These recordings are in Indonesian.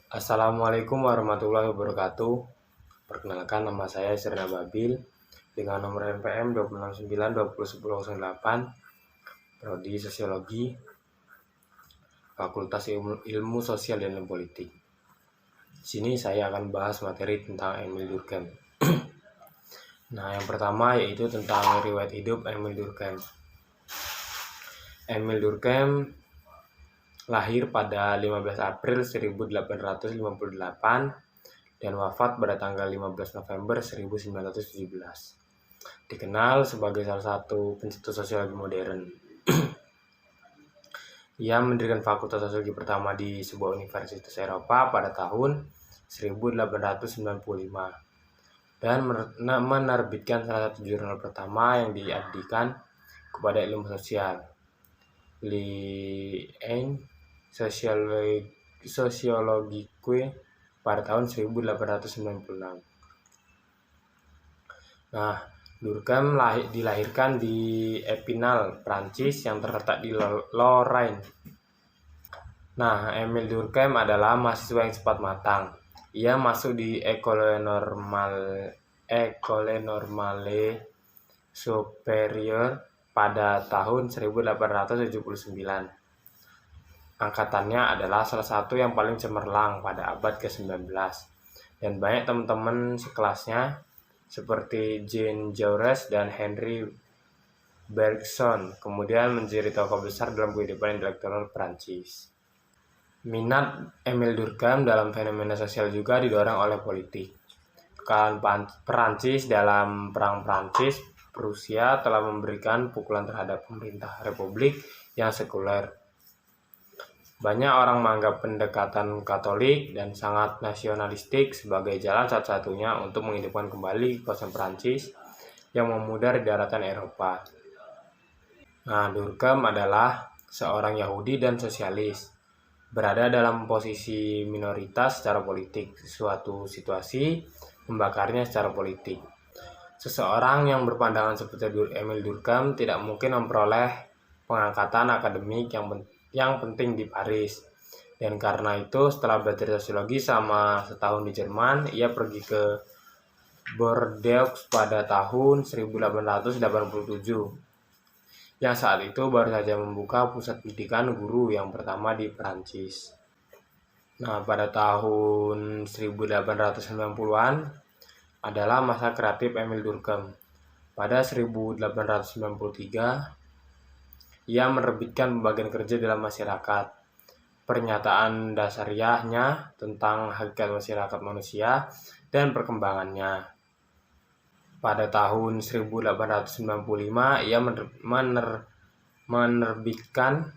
Assalamualaikum warahmatullahi wabarakatuh. Perkenalkan, nama saya Sirna Babil dengan nomor NPM 269201008, Prodi Sosiologi, Fakultas Ilmu Sosial dan Politik. Di sini saya akan bahas materi tentang Emil Durkheim. Nah, yang pertama yaitu tentang riwayat hidup Emil Durkheim. Emil Durkheim lahir pada 15 April 1858 dan wafat pada tanggal 15 November 1917. Dikenal sebagai salah satu pencetus sosiologi modern. Ia mendirikan fakultas sosiologi pertama di sebuah universitas Eropa pada tahun 1895 dan menerbitkan salah satu jurnal pertama yang diabdikan kepada ilmu sosial, Ligne Sociologique, pada tahun 1896. Nah, Durkheim dilahirkan di Epinal, Prancis yang terletak di Lorraine. Nah, Emil Durkheim adalah mahasiswa yang cepat matang. Ia masuk di École Normale Supérieure pada tahun 1879. Angkatannya adalah salah satu yang paling cemerlang pada abad ke-19, dan banyak teman-teman sekelasnya seperti Jean Jaurès dan Henri Bergson kemudian menjadi tokoh besar dalam kehidupan intelektual Prancis. Minat Emil Durkheim dalam fenomena sosial juga didorong oleh politik. Kekalahan Prancis dalam Perang Prancis-Prusia telah memberikan pukulan terhadap pemerintah Republik yang sekuler. Banyak orang menganggap pendekatan Katolik dan sangat nasionalistik sebagai jalan satu-satunya untuk menghidupkan kembali kekuasaan Prancis yang memudar di daratan Eropa. Nah, Durkheim adalah seorang Yahudi dan sosialis, berada dalam posisi minoritas secara politik. Suatu situasi membakarnya secara politik. Seseorang yang berpandangan seperti Emil Durkheim tidak mungkin memperoleh pengangkatan akademik yang penting di Paris. Dan karena itu, setelah belajar sosiologi selama setahun di Jerman, ia pergi ke Bordeaux pada tahun 1887. Yang saat itu baru saja membuka pusat pendidikan guru yang pertama di Prancis. Nah, pada tahun 1890-an adalah masa kreatif Emil Durkheim. Pada 1893, ia menerbitkan pembagian kerja dalam masyarakat, pernyataan dasariahnya tentang hakikat masyarakat manusia dan perkembangannya. Pada tahun 1895, ia menerbitkan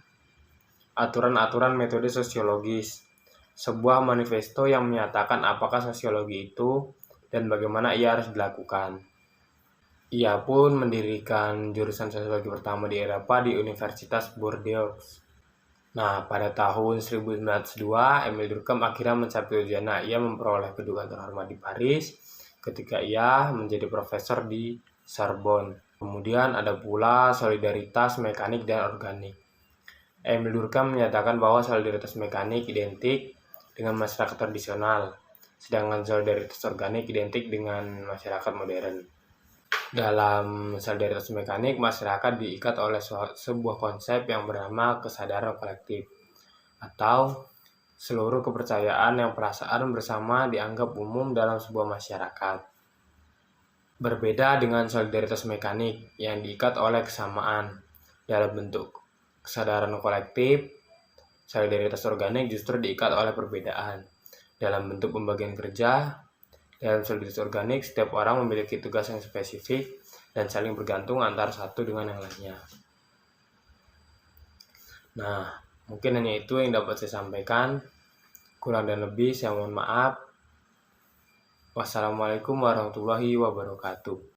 aturan-aturan metode sosiologis, sebuah manifesto yang menyatakan apakah sosiologi itu dan bagaimana ia harus dilakukan. Ia pun mendirikan jurusan sosiologi pertama di Eropa di Universitas Bordeaux. Nah, pada tahun 1902, Emil Durkheim akhirnya mencapai tujuannya. Ia memperoleh kedudukan terhormat di Paris ketika ia menjadi profesor di Sorbonne. Kemudian ada pula solidaritas mekanik dan organik. Emil Durkheim menyatakan bahwa solidaritas mekanik identik dengan masyarakat tradisional, sedangkan solidaritas organik identik dengan masyarakat modern. Dalam solidaritas mekanik, masyarakat diikat oleh sebuah konsep yang bernama kesadaran kolektif, atau seluruh kepercayaan yang perasaan bersama dianggap umum dalam sebuah masyarakat. Berbeda dengan solidaritas mekanik yang diikat oleh kesamaan dalam bentuk kesadaran kolektif, solidaritas organik justru diikat oleh perbedaan dalam bentuk pembagian kerja. Dalam solidaritas organik, setiap orang memiliki tugas yang spesifik dan saling bergantung antara satu dengan yang lainnya. Nah, mungkin hanya itu yang dapat saya sampaikan. Kurang dan lebih saya mohon maaf. Wassalamualaikum warahmatullahi wabarakatuh.